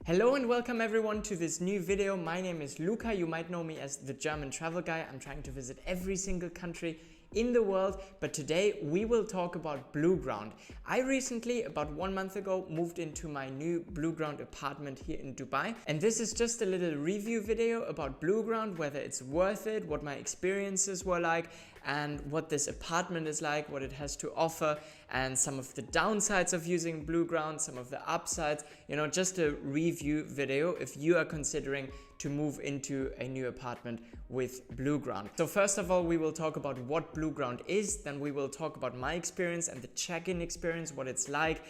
Hello and welcome everyone to this new video. My name is Luca. You might know me as the German travel guy. I'm trying to visit every single country in the world, but today we will talk about Blueground. I recently, about 1 month ago, moved into my new Blueground apartment here in Dubai, and this is just a little review video about Blueground, whether it's worth it, what my experiences were like, and what this apartment is like, what it has to offer, and some of the downsides of using Blueground, some of the upsides, just a review video if you are considering to move into a new apartment with Blueground. So first of all, we will talk about what Blueground is, then we will talk about my experience and the check-in experience, what it's like.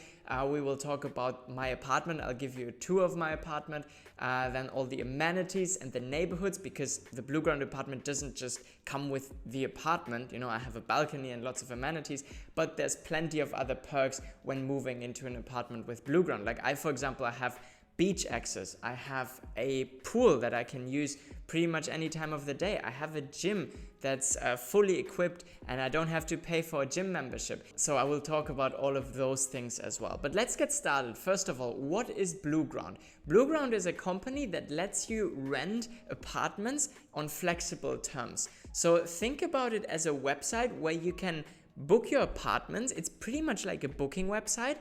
We will talk about my apartment. I'll give you a tour of my apartment, then all the amenities and the neighborhoods, because the Blueground apartment doesn't just come with the apartment. I have a balcony and lots of amenities, but there's plenty of other perks when moving into an apartment with Blueground. Like for example, I have beach access. I have a pool that I can use pretty much any time of the day. I have a gym that's fully equipped, and I don't have to pay for a gym membership. So I will talk about all of those things as well. But let's get started. First of all, what is Blueground? Blueground is a company that lets you rent apartments on flexible terms. So think about it as a website where you can book your apartments. It's pretty much like a booking website,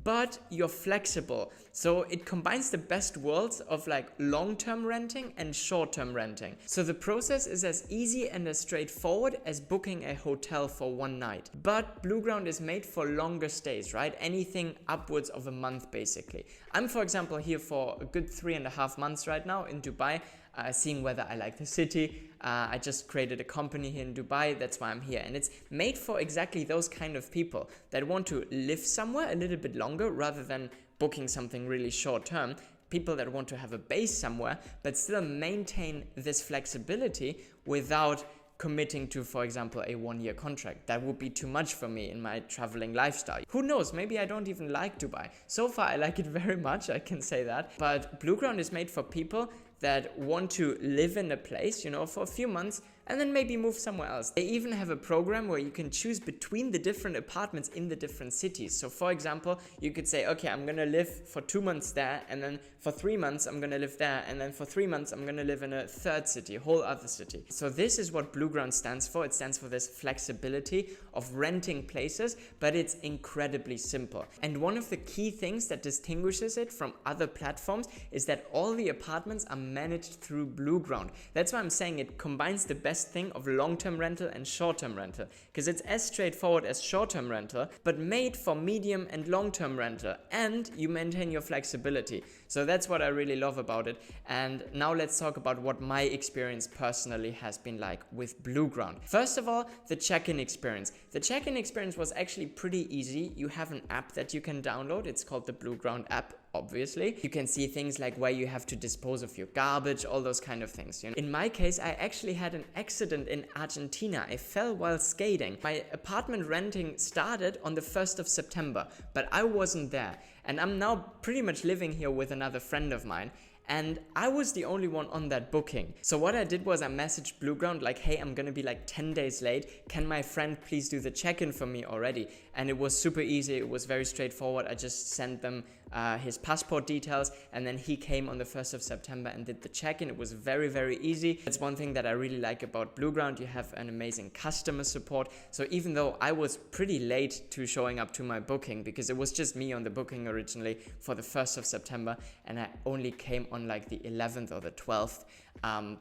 but you're flexible. So it combines the best worlds of long-term renting and short-term renting. So the process is as easy and as straightforward as booking a hotel for one night. But Blueground is made for longer stays, right? Anything upwards of a month, basically. I'm, for example, here for a good 3.5 months right now in Dubai, seeing whether I like the city. I just created a company here in Dubai, that's why I'm here. And it's made for exactly those kind of people that want to live somewhere a little bit longer rather than booking something really short term. People that want to have a base somewhere, but still maintain this flexibility without committing to, for example, a 1-year contract. That would be too much for me in my traveling lifestyle. Who knows, maybe I don't even like Dubai. So far I like it very much, I can say that. But Blueground is made for people that want to live in a place, for a few months and then maybe move somewhere else. They even have a program where you can choose between the different apartments in the different cities. So for example, you could say, okay, I'm gonna live for 2 months there, and then for 3 months I'm gonna live there, and then for 3 months I'm gonna live in a third city, a whole other city. So this is what Blueground stands for. It stands for this flexibility of renting places, but it's incredibly simple. And one of the key things that distinguishes it from other platforms is that all the apartments are managed through Blueground. That's why I'm saying it combines the best thing of long-term rental and short-term rental, because it's as straightforward as short-term rental, but made for medium and long-term rental, and you maintain your flexibility. So that's what I really love about it. And now let's talk about what my experience personally has been like with Blueground. First of all, the check-in experience. The check-in experience was actually pretty easy. You have an app that you can download. It's called the Blueground app. Obviously, you can see things like where you have to dispose of your garbage, all those kind of things. In my case, I actually had an accident in Argentina. I fell while skating. My apartment renting started on the 1st of September, but I wasn't there. And I'm now pretty much living here with another friend of mine. And I was the only one on that booking. So what I did was I messaged Blueground hey, I'm gonna be 10 days late. Can my friend please do the check-in for me already? And it was super easy. It was very straightforward. I just sent them his passport details, and then he came on the 1st of September and did the check-in. It was very, very easy. That's one thing that I really like about Blueground. You have an amazing customer support. So even though I was pretty late to showing up to my booking, because it was just me on the booking originally for the 1st of September, and I only came on the 11th or the 12th,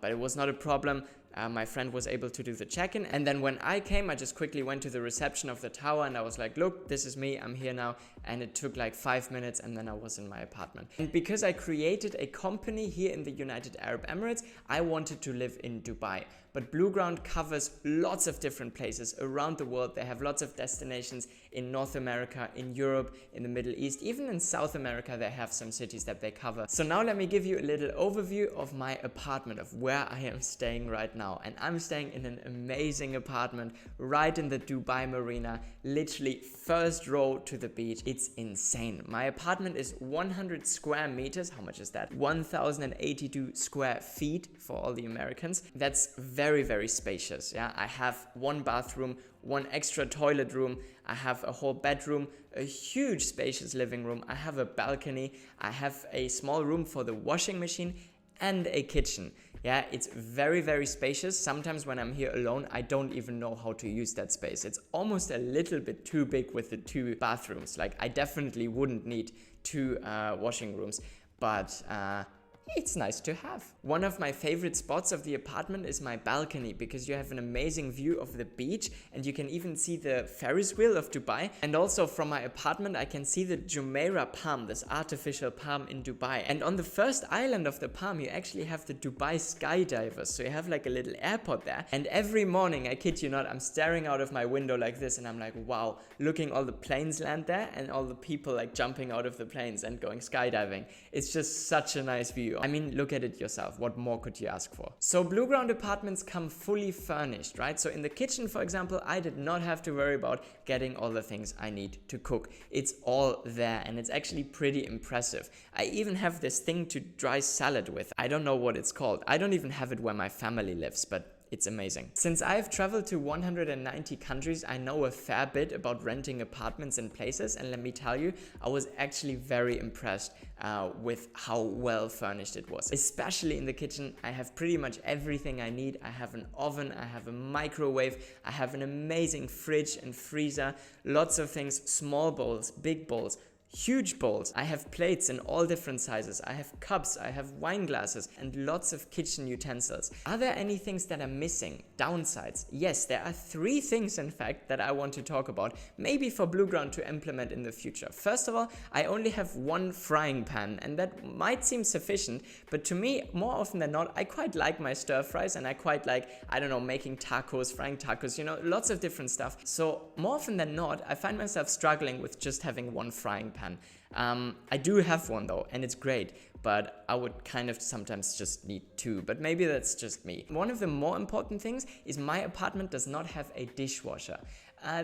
but it was not a problem. My friend was able to do the check-in, and then when I came, I just quickly went to the reception of the tower and I was like, look, this is me, I'm here now. And it took 5 minutes and then I was in my apartment. And because I created a company here in the United Arab Emirates, I wanted to live in Dubai. But Blueground covers lots of different places around the world. They have lots of destinations in North America, in Europe, in the Middle East, even in South America they have some cities that they cover. So now let me give you a little overview of my apartment, of where I am staying right now. And I'm staying in an amazing apartment right in the Dubai Marina, literally first row to the beach. It's insane. My apartment is 100 square meters. How much is that? 1,082 square feet for all the Americans. That's very, very spacious. Yeah, I have one bathroom, one extra toilet room, I have a whole bedroom, a huge spacious living room, I have a balcony, I have a small room for the washing machine, and a kitchen. Yeah, it's very, very spacious. Sometimes when I'm here alone, I don't even know how to use that space. It's almost a little bit too big with the 2 bathrooms. Like, I definitely wouldn't need 2 washing rooms, but it's nice to have. One of my favorite spots of the apartment is my balcony, because you have an amazing view of the beach and you can even see the Ferris wheel of Dubai. And also from my apartment I can see the Jumeirah palm, this artificial palm in Dubai. And on the first island of the palm you actually have the Dubai skydivers. So you have like a little airport there. And every morning, I kid you not, I'm staring out of my window like this and I'm like, wow, looking all the planes land there and all the people like jumping out of the planes and going skydiving. It's just such a nice view. I mean, look at it yourself. What more could you ask for? So Blueground apartments come fully furnished, right? So in the kitchen, for example, I did not have to worry about getting all the things I need to cook. It's all there and it's actually pretty impressive. I even have this thing to dry salad with. I don't know what it's called. I don't even have it where my family lives, but it's amazing. Since I've traveled to 190 countries, I know a fair bit about renting apartments and places, and let me tell you, I was actually very impressed with how well furnished it was. Especially in the kitchen, I have pretty much everything I need. I have an oven, I have a microwave, I have an amazing fridge and freezer, lots of things, small bowls, big bowls, huge bowls. I have plates in all different sizes. I have cups, I have wine glasses, and lots of kitchen utensils. Are there any things that are missing? Downsides? Yes, there are 3 things in fact that I want to talk about, maybe for Blueground to implement in the future. First of all, I only have 1 frying pan, and that might seem sufficient, but to me, more often than not, I quite like my stir fries, and I quite like, I don't know, making tacos, frying tacos, you know, lots of different stuff. So more often than not, I find myself struggling with just having 1 frying pan. I do have one though, and it's great, but I would kind of sometimes just need 2, but maybe that's just me. One of the more important things is my apartment does not have a dishwasher.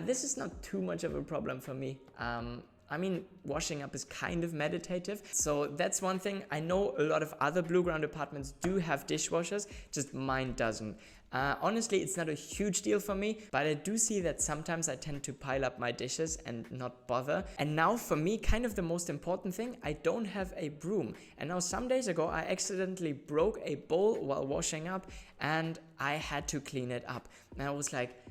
This is not too much of a problem for me. I mean, washing up is kind of meditative, so that's one thing. I know a lot of other Blueground apartments do have dishwashers, just mine doesn't. Honestly, it's not a huge deal for me, but I do see that sometimes I tend to pile up my dishes and not bother. And now for me, kind of the most important thing, I don't have a broom. And now some days ago, I accidentally broke a bowl while washing up and I had to clean it up. And I was like,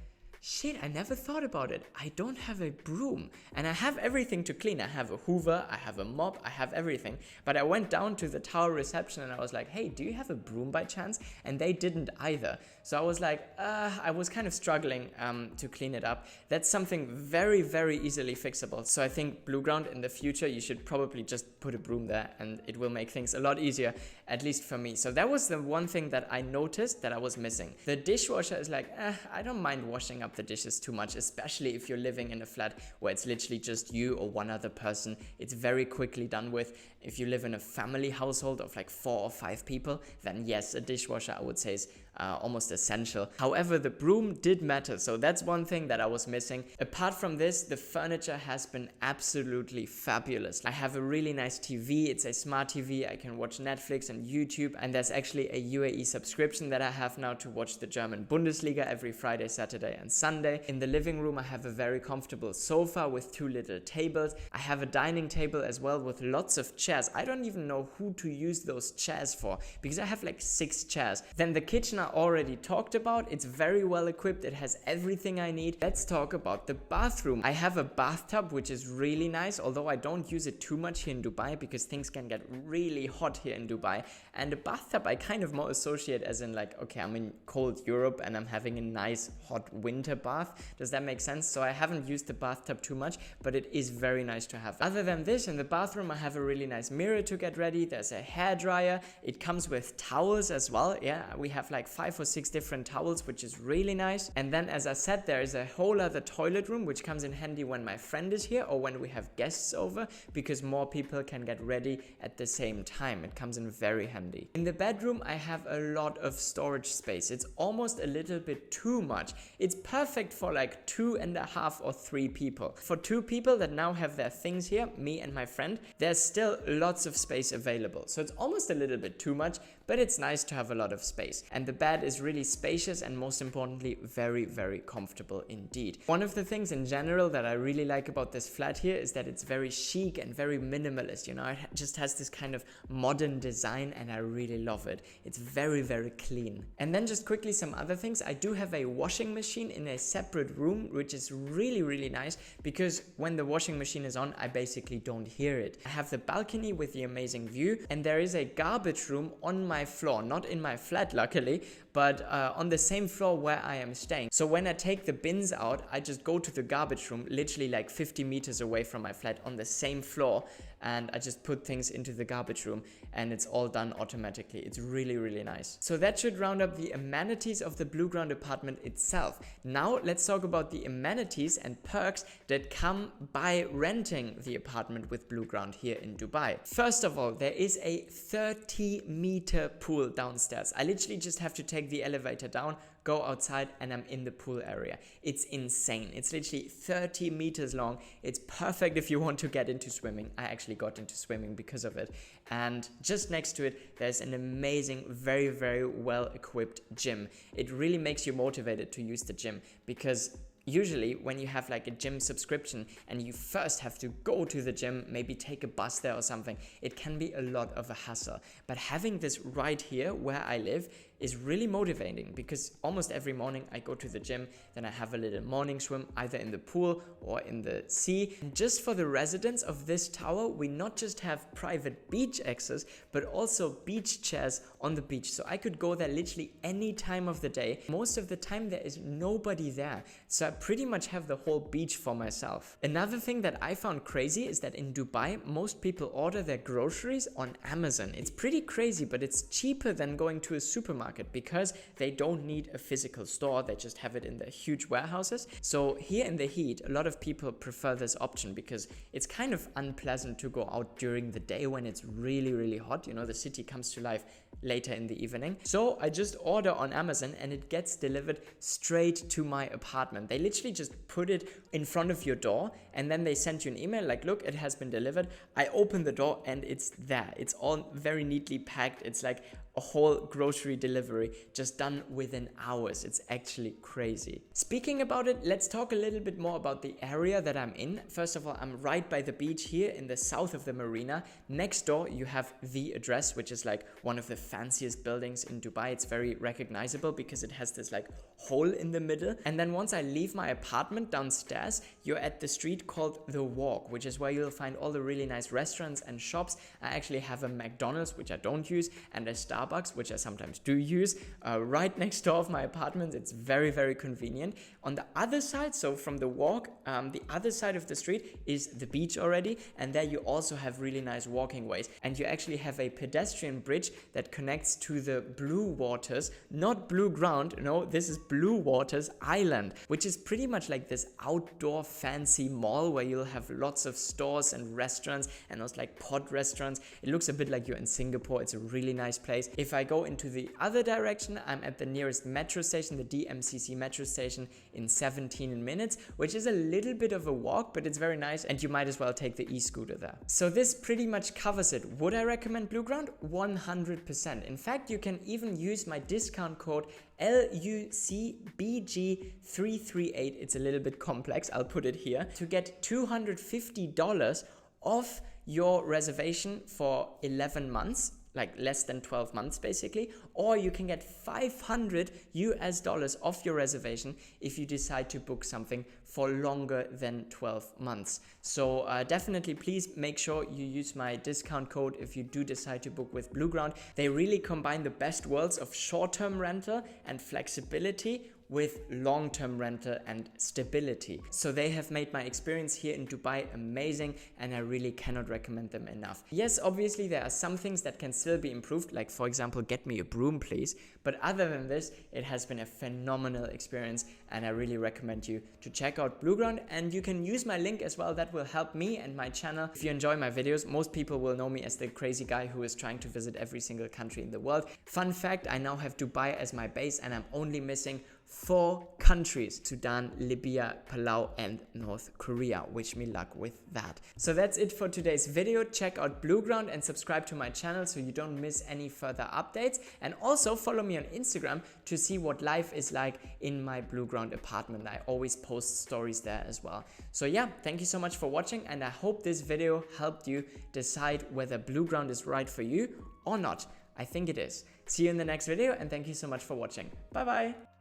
shit, I never thought about it. I don't have a broom and I have everything to clean. I have a Hoover, I have a mop, I have everything. But I went down to the tower reception and I was like, hey, do you have a broom by chance? And they didn't either. So I was like, I was kind of struggling to clean it up. That's something very, very easily fixable. So I think Blueground in the future, you should probably just put a broom there and it will make things a lot easier, at least for me. So that was the one thing that I noticed that I was missing. The dishwasher is like, I don't mind washing up the dishes too much, especially if you're living in a flat where it's literally just you or one other person. It's very quickly done with. If you live in a family household of like 4 or 5 people, then yes, a dishwasher I would say is almost essential. However, the broom did matter, so that's one thing that I was missing. Apart from this, the furniture has been absolutely fabulous. I have a really nice TV, it's a smart TV, I can watch Netflix and YouTube, and there's actually a UAE subscription that I have now to watch the German Bundesliga every Friday, Saturday and Sunday. In the living room I have a very comfortable sofa with 2 little tables. I have a dining table as well with lots of chairs. I don't even know who to use those chairs for because I have like 6 chairs. Then the kitchen I already talked about. It's very well equipped. It has everything I need. Let's talk about the bathroom. I have a bathtub which is really nice, although I don't use it too much here in Dubai because things can get really hot here in Dubai. And the bathtub I kind of more associate as in like, okay, I'm in cold Europe and I'm having a nice hot winter bath. Does that make sense? So I haven't used the bathtub too much, but it is very nice to have. Other than this, in the bathroom I have a really nice mirror to get ready. There's a hairdryer. It comes with towels as well. Yeah, we have like 5 or 6 different towels, which is really nice. And then, as I said, there is a whole other toilet room, which comes in handy when my friend is here or when we have guests over, because more people can get ready at the same time. It comes in very handy. In the bedroom, I have a lot of storage space. It's almost a little bit too much. It's perfect for like 2.5 or 3 people. For 2 people that now have their things here, me and my friend, there's still lots of space available. So it's almost a little bit too much, but it's nice to have a lot of space. And the bed is really spacious and most importantly, very, very comfortable indeed. One of the things in general that I really like about this flat here is that it's very chic and very minimalist. You know, it just has this kind of modern design and I really love it. It's very, very clean. And then just quickly some other things. I do have a washing machine in a separate room, which is really, really nice because when the washing machine is on, I basically don't hear it. I have the balcony with the amazing view, and there is a garbage room on my floor, not in my flat luckily, but on the same floor where I am staying. So when I take the bins out, I just go to the garbage room, literally like 50 meters away from my flat on the same floor, and I just put things into the garbage room and it's all done automatically. It's really, really nice. So that should round up the amenities of the Blueground apartment itself. Now let's talk about the amenities and perks that come by renting the apartment with Blueground here in Dubai. First of all, there is a 30-meter pool downstairs. I literally just have to take the elevator down, go outside, and I'm in the pool area. It's insane. It's literally 30 meters long. It's perfect if you want to get into swimming. I actually got into swimming because of it. And just next to it, there's an amazing, very, very well-equipped gym. It really makes you motivated to use the gym because usually when you have like a gym subscription and you first have to go to the gym, maybe take a bus there or something, it can be a lot of a hassle. But having this right here where I live is really motivating because almost every morning I go to the gym, then I have a little morning swim either in the pool or in the sea. And just for the residents of this tower, we not just have private beach access, but also beach chairs on the beach. So I could go there literally any time of the day. Most of the time there is nobody there. So I pretty much have the whole beach for myself. Another thing that I found crazy is that in Dubai, most people order their groceries on Amazon. It's pretty crazy, but it's cheaper than going to a supermarket because they don't need a physical store. They just have it in their huge warehouses. So here in the heat, a lot of people prefer this option because it's kind of unpleasant to go out during the day when it's really, really hot. You know, the city comes to life later in the evening. So I just order on Amazon and it gets delivered straight to my apartment. They literally just put it in front of your door and then they send you an email like, look, it has been delivered. I open the door and it's there. It's all very neatly packed. It's like a whole grocery delivery just done within hours. It's actually crazy. Speaking about it, let's talk a little bit more about the area that I'm in. First of all, I'm right by the beach here in the south of the marina. Next door, you have the address, which is like one of the fanciest buildings in Dubai. It's very recognizable because it has this like hole in the middle. And then once I leave my apartment downstairs, you're at the street called The Walk, which is where you'll find all the really nice restaurants and shops. I actually have a McDonald's, which I don't use, and a Starbucks, which I sometimes do use, right next door of my apartment. It's very, very convenient. On the other side, so from The Walk, the other side of the street is the beach already, and there you also have really nice walking ways. And you actually have a pedestrian bridge that connects to the Blue Waters, not Blueground, no, this is Blue Waters Island, which is pretty much like this outdoor fancy mall where you'll have lots of stores and restaurants and those like pod restaurants. It looks a bit like you're in Singapore. It's a really nice place. If I go into the other direction, I'm at the nearest metro station, the DMCC metro station, in 17 minutes, which is a little bit of a walk, but it's very nice and you might as well take the e-scooter there. So this pretty much covers it. Would I recommend Blueground? 100%. In fact, you can even use my discount code LUCBG338. It's a little bit complex. I'll put it here to get $250 off your reservation for 11 months. Like less than 12 months basically, or you can get $500 off your reservation if you decide to book something for longer than 12 months. So definitely please make sure you use my discount code if you do decide to book with Blueground. They really combine the best worlds of short-term rental and flexibility with long-term rental and stability. So they have made my experience here in Dubai amazing and I really cannot recommend them enough. Yes, obviously there are some things that can still be improved, like for example, get me a broom please. But other than this, it has been a phenomenal experience and I really recommend you to check out Blueground, and you can use my link as well. That will help me and my channel. If you enjoy my videos, most people will know me as the crazy guy who is trying to visit every single country in the world. Fun fact, I now have Dubai as my base and I'm only missing 4 countries: Sudan, Libya, Palau, and North Korea. Wish me luck with that. So that's it for today's video. Check out Blueground and subscribe to my channel so you don't miss any further updates. And also follow me on Instagram to see what life is like in my Blueground apartment. I always post stories there as well. So yeah, thank you so much for watching, and I hope this video helped you decide whether Blueground is right for you or not. I think it is. See you in the next video, and thank you so much for watching. Bye bye.